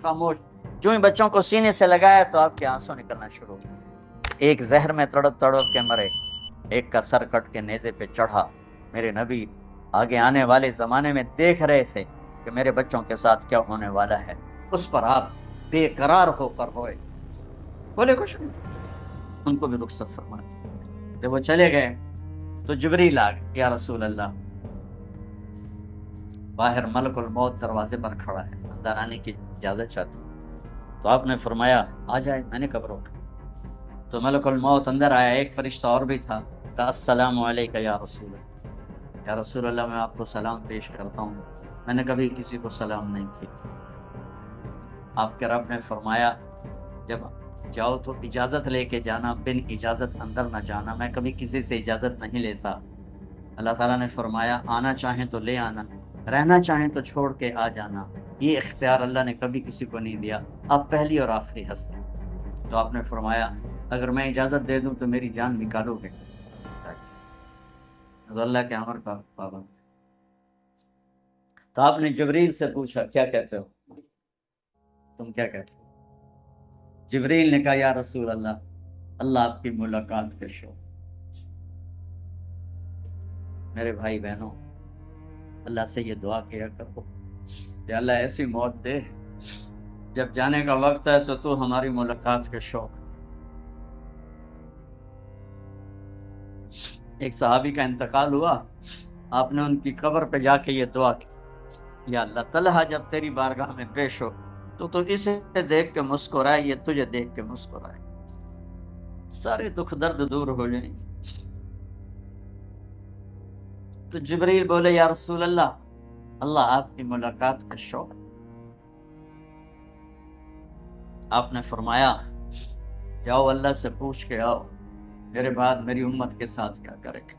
خاموش. جو ہی بچوں کو سینے سے لگایا تو آپ کے آنسو نکلنا شروع ہو. ایک زہر میں تڑپ تڑپ کے مرے, ایک کا سر کٹ کے نیزے پہ چڑھا. میرے نبی آگے آنے والے زمانے میں دیکھ رہے تھے کہ میرے بچوں کے ساتھ کیا ہونے والا ہے. اس پر آپ بے قرار ہو کر روئے, بولے کچھ نہیں. ان کو بھی رخصت فرما دی. جب وہ چلے گئے تو جبریل آ گئے, یا رسول اللہ, باہر ملک الموت دروازے پر کھڑا ہے, اندر آنے کی اجازت چاہتا ہوں. تو آپ نے فرمایا آ جائے. میں نے کب روکا؟ تو ملک الموت اندر آیا, ایک فرشتہ اور بھی تھا. کہا السلام علیکہ یا رسول اللہ, یا رسول اللہ میں آپ کو سلام پیش کرتا ہوں, میں نے کبھی کسی کو سلام نہیں کیا. آپ کے رب نے فرمایا جب جاؤ تو اجازت لے کے جانا, بن اجازت اندر نہ جانا, میں کبھی کسی سے اجازت نہیں لیتا. اللہ تعالیٰ نے فرمایا آنا چاہیں تو لے آنا, رہنا چاہیں تو چھوڑ کے آ جانا. یہ اختیار اللہ نے کبھی کسی کو نہیں دیا, آپ پہلی اور آخری ہستی. تو آپ نے فرمایا اگر میں اجازت دے دوں تو میری جان نکالو گے؟ تو اللہ کے امر کا پابند. تو آپ نے جبریل سے پوچھا کیا کہتے ہو, تم کیا کہتے ہو؟ جبریل نے کہا یا رسول اللہ, اللہ آپ کی ملاقات کا شوق. میرے بھائی بہنوں, اللہ سے یہ دعا کیا کرو کہ اللہ ایسی موت دے جب جانے کا وقت ہے تو ہماری ملاقات کے شوق. ایک صحابی کا انتقال ہوا, آپ نے ان کی قبر پہ جا کے یہ دعا کی, یا اللہ طلحہ جب تیری بارگاہ میں پیش ہو تو اسے دیکھ کے مسکرائے, یہ تجھے دیکھ کے مسکرائے, سارے دکھ درد دور ہو جائیں. تو جبریل بولے یا رسول اللہ, اللہ آپ کی ملاقات کا شوق. آپ نے فرمایا جاؤ اللہ سے پوچھ کے آؤ میرے بعد میری امت کے ساتھ کیا کرے گا.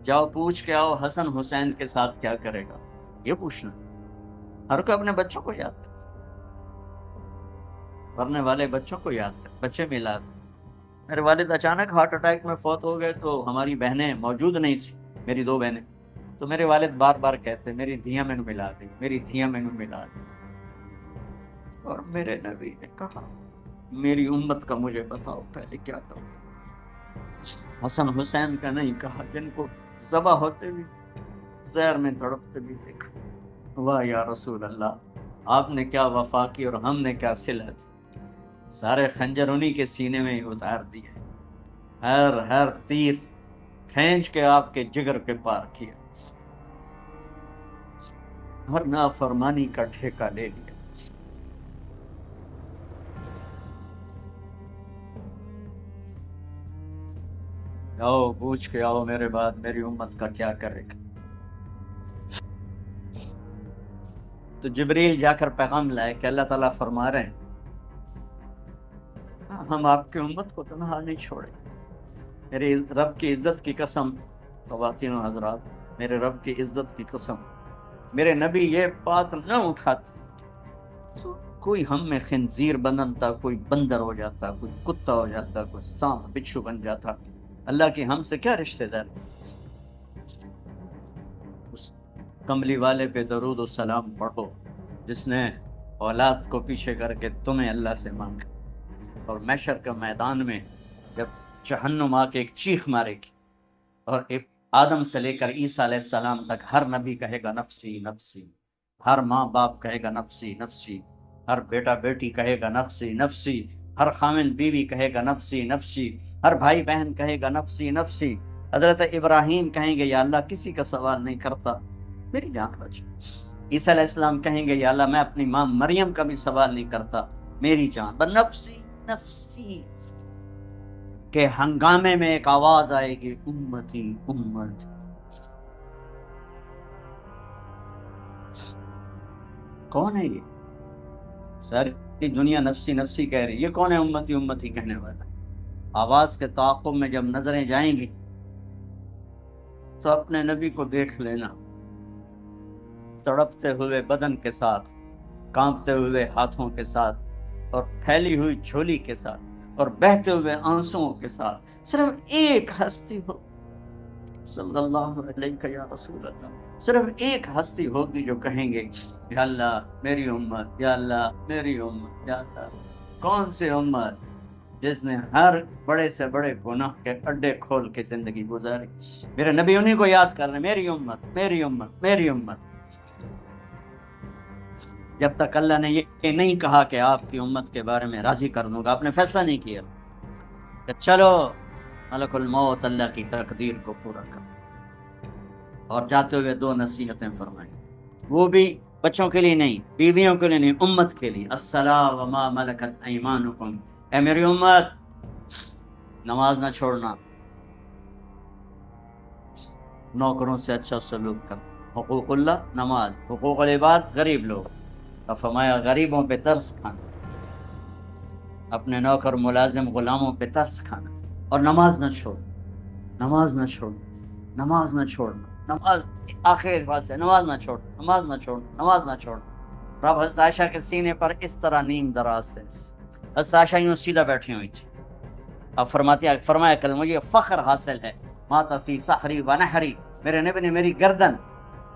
جاؤ پوچھ کے آؤ حسن حسین کے ساتھ کیا کرے گا. یہ پوچھنا, ہر کوئی اپنے بچوں کو یاد کرے, مرنے والے بچوں کو یاد کرے, بچے میلاد. میرے والد اچانک ہارٹ اٹیک میں فوت ہو گئے تو ہماری بہنیں موجود نہیں تھی, میری 2 بہنیں. تو میرے والد بار بار کہتے میری دھیاں میں ملا دی, میری دھیاں میں ملا دی. اور میرے نبی نے کہا میری امت کا مجھے بتاؤ پہلے کیا کروں. حسن حسین کا نہیں کہا, جن کو ذبح ہوتے بھی زہر میں تڑپتے بھی دیکھا. واہ یا رسول اللہ, آپ نے کیا وفا کی اور ہم نے کیا صلت. سارے خنجر انہی کے سینے میں ہی اتار دیے, ہر تیر کھینچ کے آپ کے جگر کے پار کیا, ہر نافرمانی کا ٹھیکہ لے لیا. آؤ پوچھ کے آؤ میرے بعد میری امت کا کیا کرے گا. تو جبریل جا کر پیغام لائے کہ اللہ تعالیٰ فرما رہے ہیں ہم آپ کی امت کو تنہا نہیں چھوڑیں. میرے رب کی عزت کی قسم, خواتین و حضرات, میرے رب کی عزت کی قسم, میرے نبی یہ بات نہ اٹھاتے تو کوئی ہم میں خنزیر بنتا, کوئی بندر ہو جاتا, کوئی کتا ہو جاتا, کوئی سانپ بچھو بن جاتا. اللہ کی ہم سے کیا رشتہ دار. اس کملی والے پہ درود و سلام پڑھو جس نے اولاد کو پیچھے کر کے تمہیں اللہ سے مانگا. اور محشر کے میدان میں جب جہنم آ کے ایک چیخ مارے گی اور ایک آدم سے لے کر عیسیٰ علیہ السلام تک ہر نبی کہے گا نفسی نفسی, ہر ماں باپ کہے گا نفسی نفسی, ہر بیٹا بیٹی کہے گا نفسی نفسی, ہر خامن بیوی کہے گا نفسی نفسی, ہر بھائی بہن کہے گا نفسی نفسی. حضرت ابراہیم کہیں گے یا اللہ کسی کا سوال نہیں کرتا, میری جان بچ. عیسیٰ علیہ السلام کہیں گے یا اللہ میں اپنی ماں مریم کا بھی سوال نہیں کرتا, میری جان. بس نفسی نفسی کے ہنگامے میں ایک آواز آئے گی امتی امت. کون ہے یہ؟ ساری دنیا نفسی نفسی کہہ رہی, یہ کون ہے امتی امتی کہنے والا؟ آواز کے تعاقب میں جب نظریں جائیں گی تو اپنے نبی کو دیکھ لینا, تڑپتے ہوئے بدن کے ساتھ, کانپتے ہوئے ہاتھوں کے ساتھ, اور پھیلی ہوئی جھولی کے ساتھ, اور بہتے ہوئے آنسوؤں کے ساتھ. صرف ایک ہستی ہو, صلی اللہ علیہ یا رسول اللہ. صرف ایک ہستی ہوگی جو کہیں گے یا اللہ میری امت، یا اللہ میری امت، یا اللہ. کون سی امت؟ جس نے ہر بڑے سے بڑے گناہ کے اڈے کھول کے زندگی گزاری. میرے نبی انہی کو یاد کر رہے ہیں، میری امت میری امت میری امت. جب تک اللہ نے یہ نہیں کہا کہ آپ کی امت کے بارے میں راضی کر دوں گا، آپ نے فیصلہ نہیں کیا کہ چلو ملک الموت اللہ کی تقدیر کو پورا کر. اور جاتے ہوئے 2 نصیحتیں فرمائیں، وہ بھی بچوں کے لیے نہیں، بیویوں کے لیے نہیں، امت کے لیے. الصلاۃ وما ملکت ایمانکم، اے میری امت نماز نہ چھوڑنا، نوکروں سے اچھا سلوک کر. حقوق اللہ نماز، حقوق العباد غریب لوگ. اور فرمایا غریبوں پہ ترس کھانا، اپنے نوکر ملازم غلاموں پہ ترس کھانا. اور نماز نہ چھوڑ، نماز نہ چھوڑ، نماز نہ چھوڑنا. نماز آخر الفاظ سے، نماز نہ چھوڑ، نماز نہ چھوڑ، نماز نہ چھوڑ. رب حضرت عائشہ کے سینے پر اس طرح نیم دراز تھے. حضرت عائشہ یوں سیدھا بیٹھی ہوئی تھی. اب فرمایا کل مجھے فخر حاصل ہے، مات فی سحری و نحری، میرے نبی نے میری گردن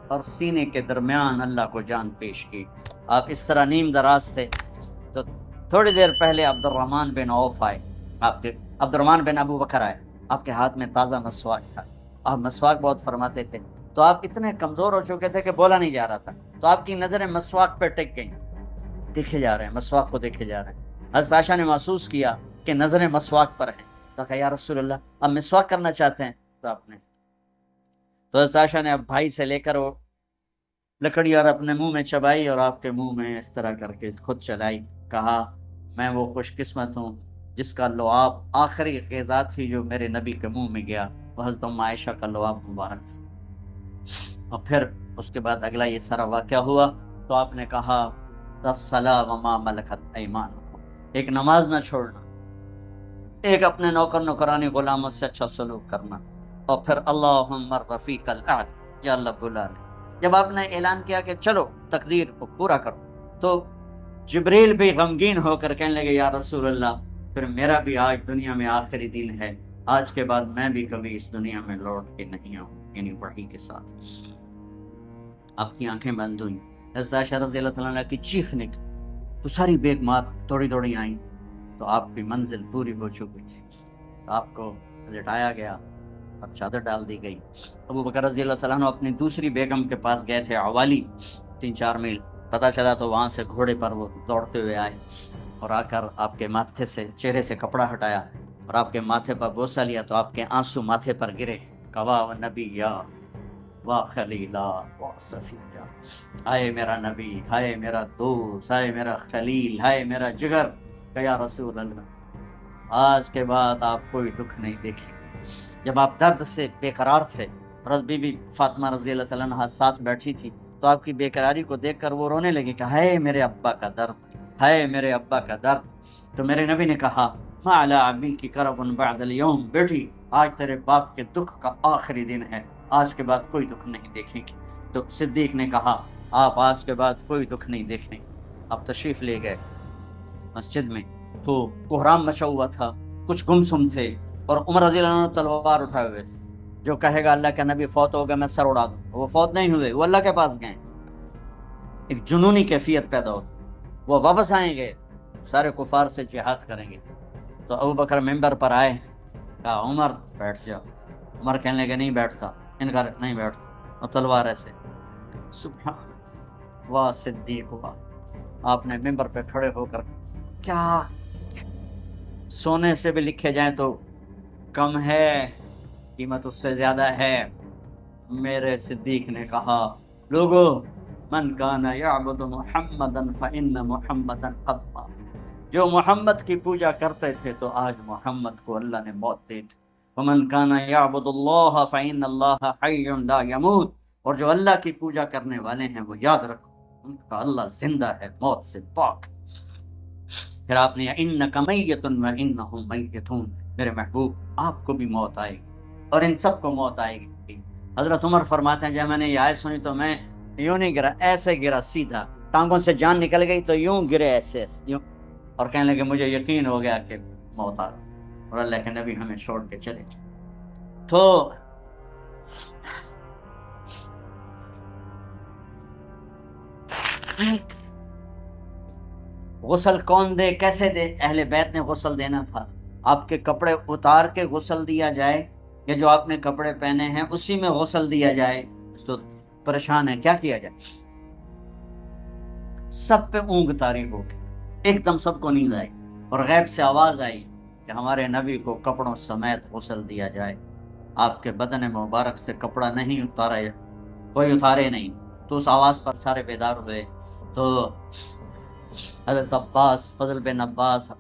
اور سینے کے درمیان اللہ کو جان پیش کی. آپ اس طرح نیم دراز تھے. تو تھوڑی دیر پہلے عبد الرحمن بن عوف آئے، آپ کے عبد الرحمن بن ابو بکر آئے، آپ کے ہاتھ میں تازہ مسواک تھا. آپ مسواک بہت فرماتے تھے. تو آپ اتنے کمزور ہو چکے تھے کہ بولا نہیں جا رہا تھا. تو آپ کی نظریں مسواک پہ ٹک گئیں، دیکھے جا رہے ہیں، مسواک کو دیکھے جا رہے ہیں. حضرت عائشہ نے محسوس کیا کہ نظریں مسواک پر ہیں. تو کہا یا رسول اللہ آپ مسواک کرنا چاہتے ہیں؟ تو آپ نے تو حضرت عائشہ نے اب بھائی سے لے کر وہ لکڑی اور اپنے منہ میں چبائی اور آپ کے منہ میں اس طرح کر کے خود چلائی. کہا میں وہ خوش قسمت ہوں جس کا لعاب آخری غذا تھی جو میرے نبی کے منہ میں گیا، وہ حضرت ام عائشہ کا لعاب مبارک تھا. اور پھر اس کے بعد اگلا یہ سارا واقعہ ہوا. تو آپ نے کہا الصلاۃ وما ملکت ایمانکم، ایک نماز نہ چھوڑنا، ایک اپنے نوکر نوکرانی غلاموں سے اچھا سلوک کرنا. اور پھر اللہم الرفیق الاعلی، یا اللہ بلا لے. جب آپ نے اعلان کیا کہ چلو تقدیر کو پورا کرو، تو جبریل بھی غمگین ہو کر کہنے لگے یا رسول اللہ پھر میرا بھی آج دنیا میں آخری دن ہے، آج کے بعد میں بھی کبھی اس دنیا میں لوٹ کے نہیں آؤں. یعنی وحی کے ساتھ آپ کی آنکھیں بند ہوئیں. حضرت عائشہ رضی اللہ تعالیٰ عنہ کی چیخ نکلی تو ساری بیگمات دوڑی دوڑی آئیں. تو آپ کی منزل پوری ہو چکی تھی. تو آپ کو لٹایا گیا اور چادر ڈال دی گئی. ابو بکر رضی اللہ تعالیٰ عنہ اپنی دوسری بیگم کے پاس گئے تھے عوالی، 3-4 میل. پتہ چلا تو وہاں سے گھوڑے پر وہ دوڑتے ہوئے آئے اور آ کر آپ کے ماتھے سے چہرے سے کپڑا ہٹایا اور آپ کے ماتھے پر بوسہ لیا. تو آپ کے آنسو ماتھے پر گرے. کوا و نبی یا وا خلیلا وا صفیہ، ہائے میرا نبی، ہائے میرا دوست، ہائے میرا خلیل، ہائے میرا جگر. کہ یا رسول اللہ آج کے بعد آپ کوئی دکھ نہیں دیکھیں. جب آپ درد سے بے قرار تھے، حضرت بی بی فاطمہ رضی اللہ تعالیٰ عنہ ساتھ بیٹھی تھی، تو آپ کی بے قراری کو دیکھ کر وہ رونے لگی کہ ہائے میرے ابا کا درد، ہائے میرے ابا کا درد. تو میرے نبی نے کہا ما علی ابیک کرب بعد اليوم، بیٹی آج تیرے باپ کے دکھ کا آخری دن ہے، آج کے بعد کوئی دکھ نہیں دیکھیں گے. تو صدیق نے کہا آپ آج کے بعد کوئی دکھ نہیں دیکھیں. آپ تشریف لے گئے مسجد میں. تو کوہرام مچا ہوا تھا، کچھ گمسم تھے، اور عمر رضی اللہ عنہ تلوار اٹھائے ہوئے تھے. جو کہے گا اللہ کا نبی فوت ہو گیا میں سر اڑا دوں، وہ فوت نہیں ہوئے، وہ اللہ کے پاس گئے. ایک جنونی کیفیت پیدا ہوتی، وہ واپس آئیں گے، سارے کفار سے جہاد کریں گے. تو ابو بکر ممبر پر آئے، کہا عمر بیٹھ جاؤ. عمر کہنے لگے نہیں بیٹھتا، انکار نہیں بیٹھتا، اور تلوار ایسے. سبحان واہ صدیق ہوا. آپ نے ممبر پہ کھڑے ہو کر کیا سونے سے بھی لکھے جائیں تو کم ہے، قیمت اس سے زیادہ ہے. میرے صدیق نے کہا لوگو من کان یعبد محمدا فإن محمدا قد مات، جو محمد کی پوجا کرتے تھے تو آج محمد کو اللہ نے موت دی تھی. ومن کان یعبد اللہ فإن اللہ حی لا یموت، اور جو اللہ کی پوجا کرنے والے ہیں وہ یاد رکھو ان کا اللہ زندہ ہے، موت سے پاک. پھر آپ نے انک میت وانہم میتون، میرے محبوب آپ کو بھی موت آئے گی اور ان سب کو موت آئے گی. حضرت عمر فرماتے ہیں جب میں نے یہ آیت سنی تو میں یوں نہیں گرا، ایسے گرا سیدھا، ٹانگوں سے جان نکل گئی تو یوں گرے ایسے یوں، اور کہنے لگے مجھے یقین ہو گیا کہ موت آ گئی اور اللہ کے نبی ہمیں چھوڑ کے چلے گئے. تو غسل کون دے، کیسے دے؟ اہل بیت نے غسل دینا تھا۔ آپ کے کپڑے اتار کے غسل دیا جائے یا جو آپ نے کپڑے پہنے ہیں اسی میں غسل دیا جائے تو پریشان ہے، کیا کیا جائے؟ سب پہ اونگ طاری ہو گئی، ایک دم سب کو نیند آئی اور غیب سے آواز آئی کہ ہمارے نبی کو کپڑوں سمیت غسل دیا جائے۔ آپ کے بدن مبارک سے کپڑا نہیں اتارا، کوئی اتارے نہیں۔ تو اس آواز پر سارے بیدار ہوئے۔ تو حضرت عباس، فضل بن عباس،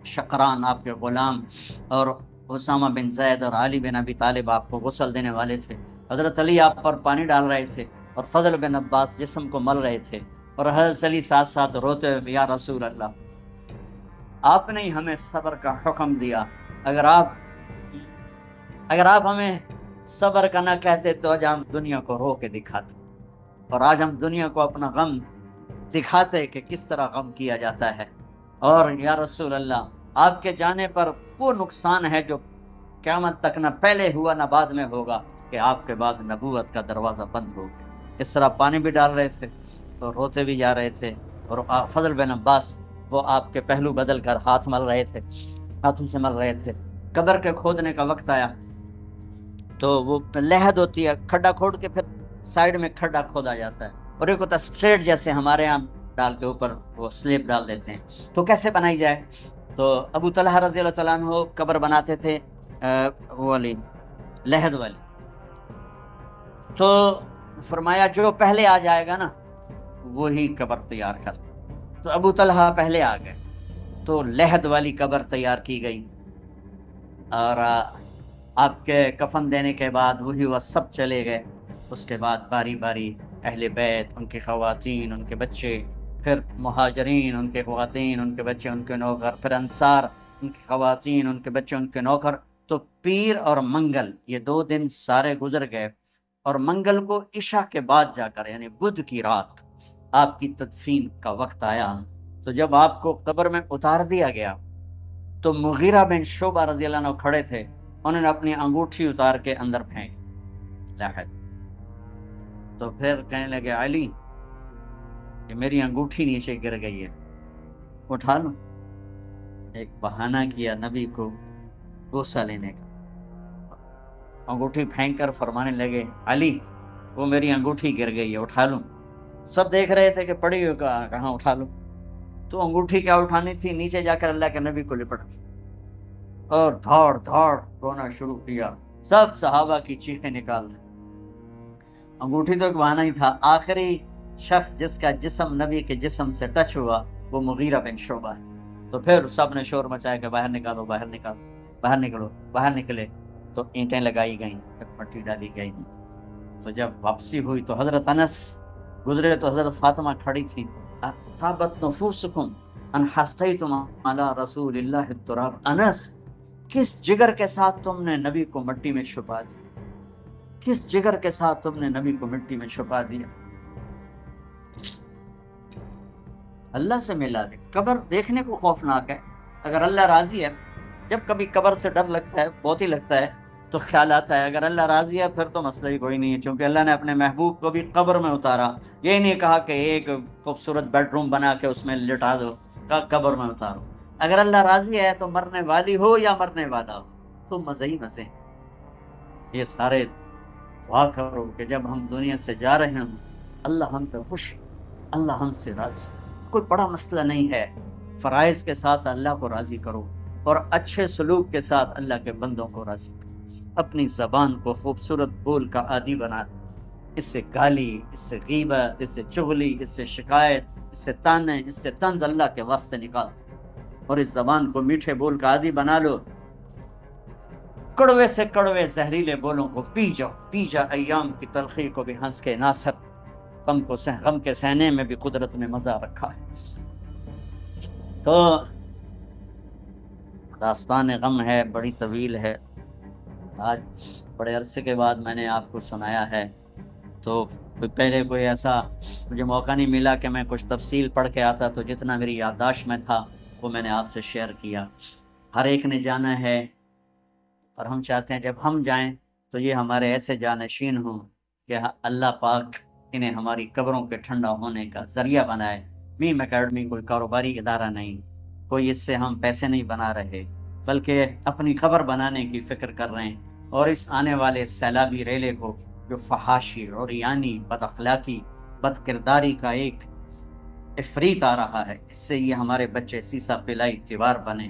شقران آپ کے غلام، اور اسامہ بن زید اور علی بن ابی طالب آپ کو غسل دینے والے تھے۔ حضرت علی آپ پر پانی ڈال رہے تھے اور فضل بن عباس جسم کو مل رہے تھے، اور حضرت علی ساتھ ساتھ روتے ہوئے، یا رسول اللہ، آپ نے ہی ہمیں صبر کا حکم دیا، اگر آپ ہمیں صبر کا نہ کہتے تو آج ہم دنیا کو رو کے دکھاتے، اور آج ہم دنیا کو اپنا غم دکھاتے کہ کس طرح غم کیا جاتا ہے۔ اور یا رسول اللہ، آپ کے جانے پر وہ نقصان ہے جو قیامت تک نہ پہلے ہوا نہ بعد میں ہوگا، کہ آپ کے بعد نبوت کا دروازہ بند ہو گیا۔ اس طرح پانی بھی ڈال رہے تھے اور روتے بھی جا رہے تھے، اور فضل بن عباس وہ آپ کے پہلو بدل کر ہاتھ مل رہے تھے، ہاتھوں سے مل رہے تھے۔ قبر کے کھودنے کا وقت آیا تو وہ لحد ہوتی ہے، کھڈا کھود کے پھر سائیڈ میں کھڈا کھودا جاتا ہے، اور ایک ہوتا اسٹریٹ جیسے ہمارے یہاں ڈال کے اوپر وہ سلیب ڈال دیتے ہیں، تو کیسے بنائی جائے؟ تو ابو طلحہ رضی اللہ تعالیٰ عنہ قبر بناتے تھے وہ والی لحد والی، تو فرمایا جو پہلے آ جائے گا نا وہی قبر تیار کر۔ تو ابو طلحہ پہلے آ گئے تو لحد والی قبر تیار کی گئی، اور آپ کے کفن دینے کے بعد وہی وہ سب چلے گئے۔ اس کے بعد باری باری اہل بیت، ان کی خواتین، ان کے بچے، پھر مہاجرین، ان کے خواتین، ان کے بچے، ان کے نوکر، پھر انصار، ان کی خواتین، ان کے بچے، ان کے نوکر۔ تو پیر اور منگل یہ 2 دن سارے گزر گئے، اور منگل کو عشاء کے بعد جا کر یعنی بدھ کی رات آپ کی تدفین کا وقت آیا۔ تو جب آپ کو قبر میں اتار دیا گیا تو مغیرہ بن شعبہ رضی اللہ عنہ کھڑے تھے، انہوں نے اپنی انگوٹھی اتار کے اندر پھینک لاحد، تو پھر کہنے لگے علی کہ میری انگوٹھی نیچے گر گئی ہے، اٹھا لو۔ ایک بہانہ کیا نبی کو غصہ لینے کا، انگوٹھی پھینک کر فرمانے لگے علی وہ میری انگوٹھی گر گئی ہے، اٹھا لوں۔ سب دیکھ رہے تھے کہ پڑی ہوئی کہاں اٹھا لوں، تو انگوٹھی کیا اٹھانی تھی، نیچے جا کر اللہ کے نبی کو لپٹ گئی اور دھاڑ دھاڑ رونا شروع کیا، سب صحابہ کی چیخیں نکال دی۔ انگوٹھی تو ایک بہانہ ہی تھا، آخری شخص جس کا جسم نبی کے جسم سے ٹچ ہوا وہ مغیرہ بن شعبہ ہے۔ تو پھر سب نے شور مچایا کہ باہر نکالو، باہر نکالو، باہر نکلو، باہر نکلے۔ تو اینٹیں لگائی گئیں، پھر مٹی ڈالی گئی۔ تو جب واپسی ہوئی تو حضرت انس گزرے تو حضرت فاطمہ کھڑی تھی، طابت نفوسکم ان حسیتم علی رسول اللہ التراب، انس کس جگر کے ساتھ تم نے نبی کو مٹی میں چھپا دیا، کس جگر کے ساتھ تم نے نبی کو مٹی میں چھپا دیا۔ اللہ سے ملا دے، قبر دیکھنے کو خوفناک ہے، اگر اللہ راضی ہے۔ جب کبھی قبر سے ڈر لگتا ہے، بہت ہی لگتا ہے، تو خیال آتا ہے اگر اللہ راضی ہے پھر تو مسئلہ ہی کوئی نہیں ہے، کیونکہ اللہ نے اپنے محبوب کو بھی قبر میں اتارا، یہ نہیں کہا کہ ایک خوبصورت بیڈ روم بنا کے اس میں لٹا دو، کہا قبر میں اتارو۔ اگر اللہ راضی ہے تو مرنے والی ہو یا مرنے والا ہو تو مزے ہی مزے ہیں۔ یہ سارے دعا کرو کہ جب ہم دنیا سے جا رہے ہوں اللہ ہم پہ خوش، اللہ ہم سے راضی، کوئی بڑا مسئلہ نہیں ہے، فرائض کے ساتھ اللہ کو راضی کرو اور اچھے سلوک کے ساتھ اللہ کے بندوں کو راضی کرو۔ اپنی زبان کو خوبصورت بول کا عادی بنا دو، اس سے گالی، اس سے غیبت، اس سے چغلی، اس سے شکایت، اس سے تانے، اس سے طنز اللہ کے واسطے نکال دو، اور اس زبان کو میٹھے بول کا عادی بنا لو۔ کڑوے سے کڑوے زہریلے بولوں کو پی جاؤ، پی جا ایام کی تلخی کو بھی ہنس کے ناصر، غم کے سہنے میں بھی قدرت نے مزہ رکھا ہے۔ تو داستان غم ہے، بڑی طویل ہے، آج بڑے عرصے کے بعد میں نے آپ کو سنایا ہے، تو پہلے کوئی ایسا مجھے موقع نہیں ملا کہ میں کچھ تفصیل پڑھ کے آتا، تو جتنا میری یادداشت میں تھا وہ میں نے آپ سے شیئر کیا۔ ہر ایک نے جانا ہے، اور ہم چاہتے ہیں جب ہم جائیں تو یہ ہمارے ایسے جانشین ہوں کہ اللہ پاک انہیں ہماری قبروں کے ٹھنڈا ہونے کا ذریعہ بنائے۔ میم اکیڈمی کوئی کاروباری ادارہ نہیں، کوئی اس سے ہم پیسے نہیں بنا رہے، بلکہ اپنی قبر بنانے کی فکر کر رہے ہیں، اور اس آنے والے سیلابی ریلے کو جو فحاشی، عریانی، بد اخلاقی، بد کرداری کا ایک افریت آ رہا ہے، اس سے یہ ہمارے بچے سیسا پلائی دیوار بنے۔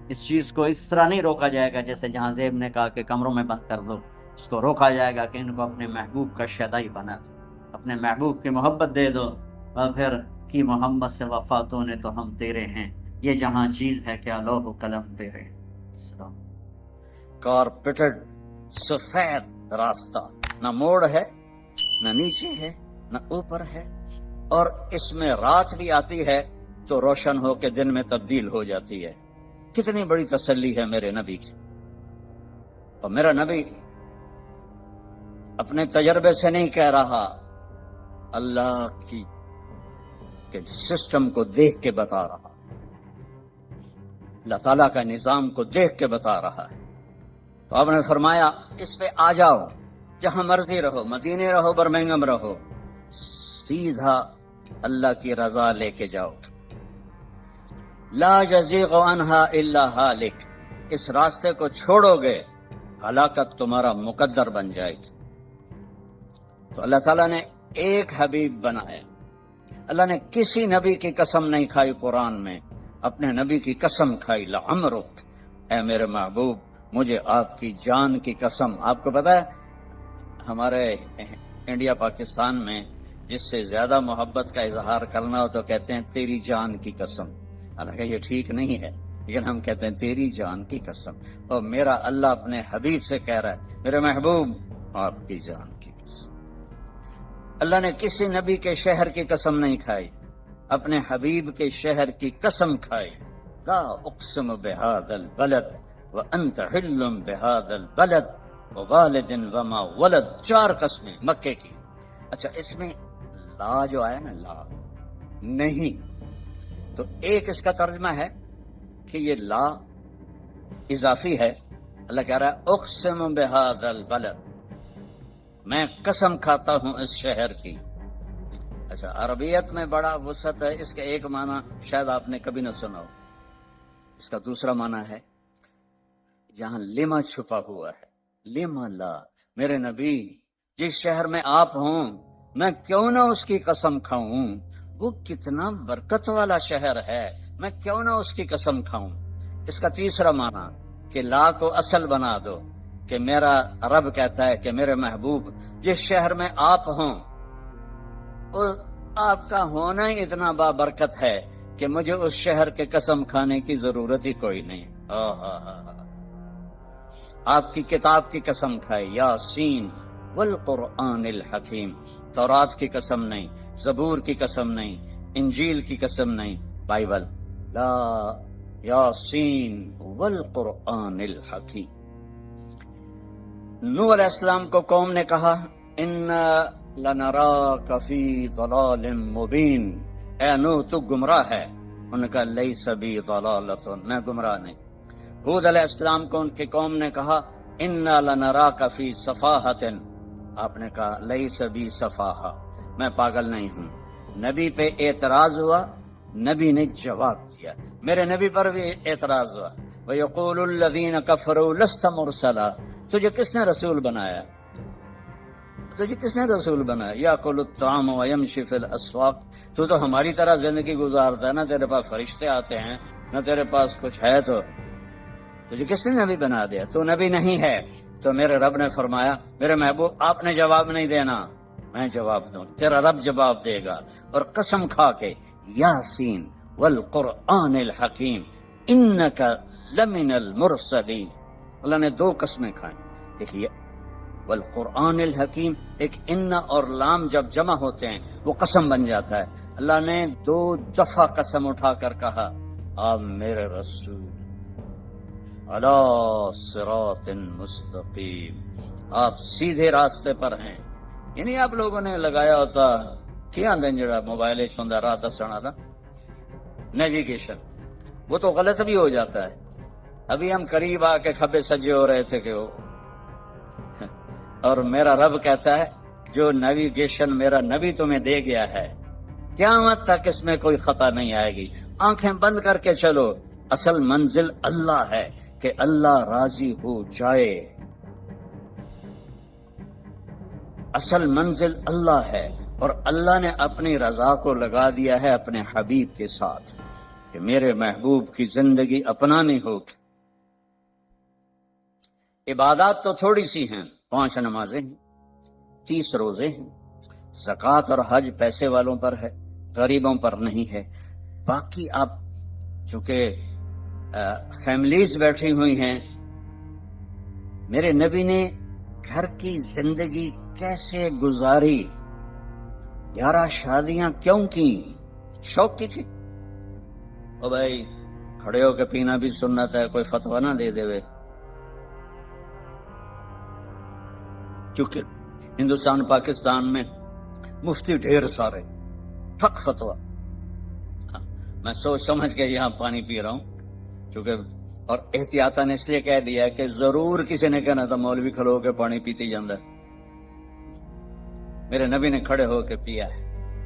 اس چیز کو اس طرح نہیں روکا جائے گا جیسے جہاں زیب نے کہا کہ کمروں میں بند کر دو، اس کو روکا جائے گا کہ ان کو اپنے محبوب کا شیدائی بنا دو، اپنے محبوب کی محبت دے دو، اور پھر کی محمد سے وفاتوں نے تو ہم تیرے ہیں، یہ جہاں چیز ہے کیا لوح و قلم تیرے۔ السلام۔ کارپیٹڈ سفید راستہ، نہ موڑ ہے، نہ نیچے ہے، نہ اوپر ہے، اور اس میں رات بھی آتی ہے تو روشن ہو کے دن میں تبدیل ہو جاتی ہے۔ کتنی بڑی تسلی ہے میرے نبی کی۔ اور میرا نبی اپنے تجربے سے نہیں کہہ رہا، اللہ کی سسٹم کو دیکھ کے بتا رہا، اللہ تعالیٰ کا نظام کو دیکھ کے بتا رہا ہے۔ تو آپ نے فرمایا اس پہ آ جاؤ، جہاں مرضی رہو، مدینے رہو، برمنگم رہو، سیدھا اللہ کی رضا لے کے جاؤ۔ لا یزیغ عنہا الا ہالک، اس راستے کو چھوڑو گے ہلاکت تمہارا مقدر بن جائے گی۔ تو اللہ تعالیٰ نے ایک حبیب بنایا، اللہ نے کسی نبی کی قسم نہیں کھائی قرآن میں، اپنے نبی کی قسم کھائی، لعمرک، اے میرے محبوب مجھے آپ کی جان کی قسم۔ آپ کو پتا ہے ہمارے انڈیا پاکستان میں جس سے زیادہ محبت کا اظہار کرنا ہو تو کہتے ہیں تیری جان کی قسم، حالانکہ یہ ٹھیک نہیں ہے، لیکن ہم کہتے ہیں تیری جان کی قسم۔ اور میرا اللہ اپنے حبیب سے کہہ رہا ہے میرے محبوب آپ کی جان کی قسم۔ اللہ نے کسی نبی کے شہر کی قسم نہیں کھائی، اپنے حبیب کے شہر کی قسم کھائی۔ لا اقسم بہذا البلد وانت حل بہذا البلد ووالد وما ولد، 4 قسمیں مکے کی۔ اچھا اس میں لا جو آیا نا، لا نہیں، تو ایک اس کا ترجمہ ہے کہ یہ لا اضافی ہے۔ اللہ کہہ رہا ہے اقسم بہذا البلد، میں قسم کھاتا ہوں اس شہر کی۔ اچھا عربیت میں بڑا وسعت ہے، اس کا ایک معنی شاید آپ نے کبھی نہ سنا ہو، اس کا دوسرا معنی ہے جہاں لما چھپا ہوا ہے، لما لا، میرے نبی جس شہر میں آپ ہوں میں کیوں نہ اس کی قسم کھاؤں، وہ کتنا برکت والا شہر ہے، میں کیوں نہ اس کی قسم کھاؤں۔ اس کا تیسرا معنی کہ لا کو اصل بنا دو، کہ میرا رب کہتا ہے کہ میرے محبوب جس شہر میں آپ ہوں آپ کا ہونا ہی اتنا بابرکت ہے کہ مجھے اس شہر کے قسم کھانے کی ضرورت ہی کوئی نہیں۔ آپ کی کتاب کی قسم کھائی، یاسین والقرآن الحکیم، تورات کی قسم نہیں، زبور کی قسم نہیں، انجیل کی قسم نہیں، بائبل، لا یاسین والقرآن الحکیم۔ نوح علیہ السلام کو قوم نے کہا انا لنراک فی ضلال مبین، اے نوح تو گمراہ ہے، انہوں نے کہا لیس بی ضلالۃ، میں گمراہ نہیں۔ ہود علیہ السلام کو ان کی قوم نے کہا انا لنراک فی صفاحۃ، آپ نے کہا لیس بی صفاحہ، میں پاگل نہیں ہوں۔ نبی پہ اعتراض ہوا، نبی نے جواب دیا، میرے نبی پر بھی اعتراض ہوا، وَيَقُولُ الَّذِينَ كَفَرُوا لَسْتَ مُرْسَلًا، تجھے کس نے رسول بنایا، تجھے کس نے رسول بنایا، یَأْكُلُ الطَّعَامَ وَيَمْشِي فِي الْأَسْوَاقِ، تو ہماری طرح زندگی گزارتا ہے، نہ تیرے پاس فرشتے آتے ہیں نہ تیرے پاس کچھ ہے، تو تجھے کس نے نبی بنا دیا، تو نبی نہیں ہے۔ تو میرے رب نے فرمایا میرے محبوب آپ نے جواب نہیں دینا، میں جواب دوں، تیرا رب جواب دے گا، اور قسم کھا کے یاسین والقرآن الحکیم انک لمن المرسلین، اللہ نے 2 قسمیں کھائیں، ایک یہ والقرآن الحکیم، ایک ان اور لام جب جمع ہوتے ہیں وہ قسم بن جاتا ہے۔ اللہ نے 2 دفعہ قسم اٹھا کر کہا آپ میرے رسول علی صراط مستقیم، آپ سیدھے راستے پر ہیں۔ یعنی آپ لوگوں نے لگایا ہوتا کیا دن جڑا موبائل چھوندا راہ دسنا تھا نیویگیشن، وہ تو غلط بھی ہو جاتا ہے۔ ابھی ہم قریب آ کے کھبے سجے ہو رہے تھے کہ وہ اور میرا رب کہتا ہے جو نیویگیشن میرا نبی تمہیں دے گیا ہے قیامت تک اس میں کوئی خطا نہیں آئے گی. آنکھیں بند کر کے چلو. اصل منزل اللہ ہے کہ اللہ راضی ہو جائے. اصل منزل اللہ ہے اور اللہ نے اپنی رضا کو لگا دیا ہے اپنے حبیب کے ساتھ کہ میرے محبوب کی زندگی اپنانی ہوگی. عبادات تو تھوڑی سی ہیں, 5 نمازیں ہیں, 30 روزے ہیں, زکوٰۃ اور حج پیسے والوں پر ہے, غریبوں پر نہیں ہے. باقی آپ چونکہ فیملیز بیٹھی ہوئی ہیں, میرے نبی نے گھر کی زندگی کیسے گزاری, 11 شادیاں کیوں کی؟ شوق کی تھی. او بھائی کھڑے ہو کے پینا بھی سنت ہے, کوئی فتویٰ نہ دے دے. کیونکہ ہندوستان پاکستان میں مفتی ڈھیر سارے, ٹھک فتویٰ. میں سوچ سمجھ کے یہاں پانی پی رہا ہوں کیونکہ, اور احتیاطاً اس لیے کہہ دیا کہ ضرور کسی نے کہنا تھا مولوی کھلو کے پانی پیتی جاندہ ہے. میرے نبی نے کھڑے ہو کے پیا ہے,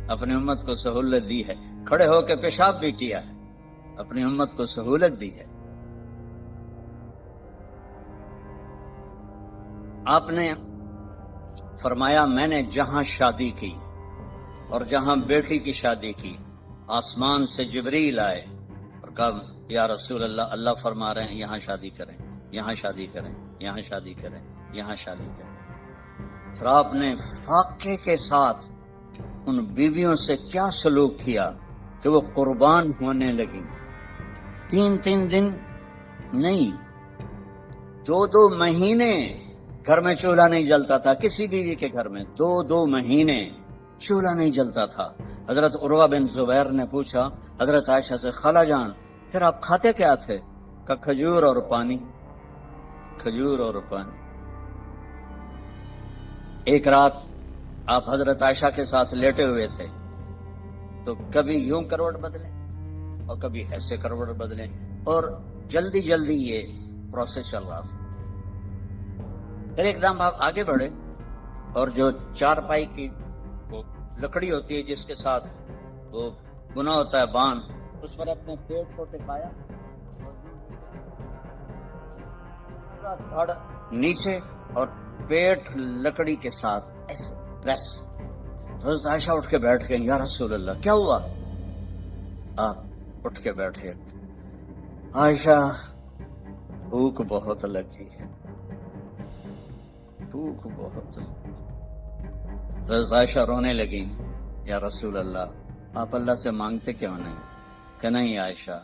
اپنی امت کو سہولت دی ہے. کھڑے ہو کے پیشاب بھی کیا ہے, اپنی امت کو سہولت دی ہے. آپ نے فرمایا میں نے جہاں شادی کی اور جہاں بیٹی کی شادی کی, آسمان سے جبریل آئے اور کہا یا رسول اللہ, اللہ فرما رہے ہیں یہاں شادی کریں, یہاں شادی کریں, یہاں شادی کریں, یہاں شادی کریں. پھر آپ نے فاقے کے ساتھ ان بیویوں سے کیا سلوک کیا کہ وہ قربان ہونے لگی. 3 دن نہیں, 2 مہینے گھر میں چولہا نہیں جلتا تھا. کسی بیوی کے گھر میں 2 مہینے چولہا نہیں جلتا تھا. حضرت عروہ بن زبیر نے پوچھا حضرت عائشہ سے, خالہ جان پھر آپ کھاتے کیا تھے؟ کہ کھجور اور پانی, کھجور اور پانی. ایک رات آپ حضرت عائشہ کے ساتھ لیٹے ہوئے تھے تو کبھی یوں کروٹ بدلے اور کبھی ایسے کروٹ بدلے, اور جلدی جلدی یہ پروسیس چل رہا تھا. پھر ایک دم آپ آگے بڑھے اور جو چارپائی کی وہ لکڑی ہوتی ہے جس کے ساتھ وہ بنا ہوتا ہے بان, اس پر اپنے پیٹ کو ٹکایا, دھڑ نیچے اور پیٹ لکڑی کے ساتھ ایسے پریس. حضرت عائشہ اٹھ کے بیٹھ گئے, یا رسول اللہ کیا ہوا؟ آپ اٹھ کے بیٹھے, عائشہ بھوک بہت لگی ہے, بھوک بہت لگی. حضرت عائشہ رونے لگی, یا رسول اللہ آپ اللہ سے مانگتے کیوں نہیں؟ کہ نہیں عائشہ,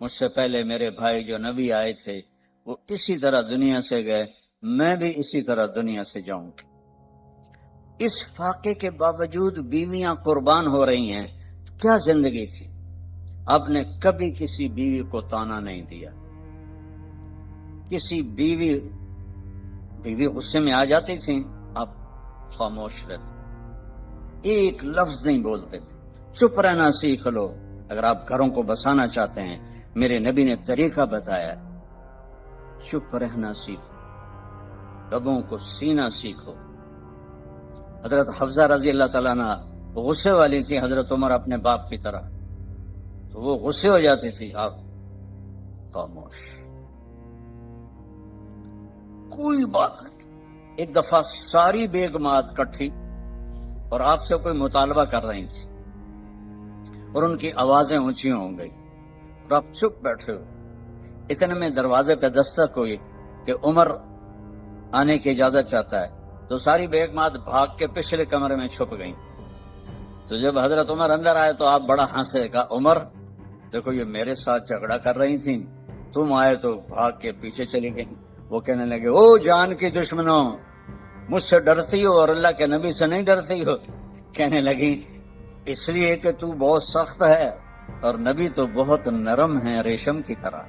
مجھ سے پہلے میرے بھائی جو نبی آئے تھے وہ اسی طرح دنیا سے گئے, میں بھی اسی طرح دنیا سے جاؤں گی. اس فاقے کے باوجود بیویاں قربان ہو رہی ہیں. کیا زندگی تھی. آپ نے کبھی کسی بیوی کو تانا نہیں دیا. کسی بیوی غصے میں آ جاتی تھی, آپ خاموش رہتے, ایک لفظ نہیں بولتے تھے. چپ رہنا سیکھ لو. اگر آپ گھروں کو بسانا چاہتے ہیں, میرے نبی نے طریقہ بتایا, چپ رہنا سیکھو, لبوں کو سینا سیکھو. حضرت حفصہ رضی اللہ تعالیٰ عنہ غصے والی تھی حضرت عمر اپنے باپ کی طرح, تو وہ غصے ہو جاتی تھی, آپ خاموش, کوئی بات نہیں. ایک دفعہ ساری بیگمات کٹھی اور آپ سے کوئی مطالبہ کر رہی تھی اور ان کی آوازیں اونچی ہو گئی اور آپ چپ بیٹھے ہو. اتنے میں دروازے پہ دستک ہوئی کہ عمر آنے کی اجازت چاہتا ہے, تو ساری بیگمات بھاگ کے پچھلے کمرے میں چھپ گئیں. تو جب حضرت عمر اندر آئے تو آپ بڑا ہنسے, کہا عمر دیکھو یہ میرے ساتھ جھگڑا کر رہی تھیں, تم آئے تو بھاگ کے پیچھے چلی گئیں. وہ کہنے لگے, او جان کی دشمنوں, مجھ سے ڈرتی ہو اور اللہ کے نبی سے نہیں ڈرتی ہو؟ کہنے لگی اس لیے کہ تو بہت سخت ہے اور نبی تو بہت نرم ہے, ریشم کی طرح.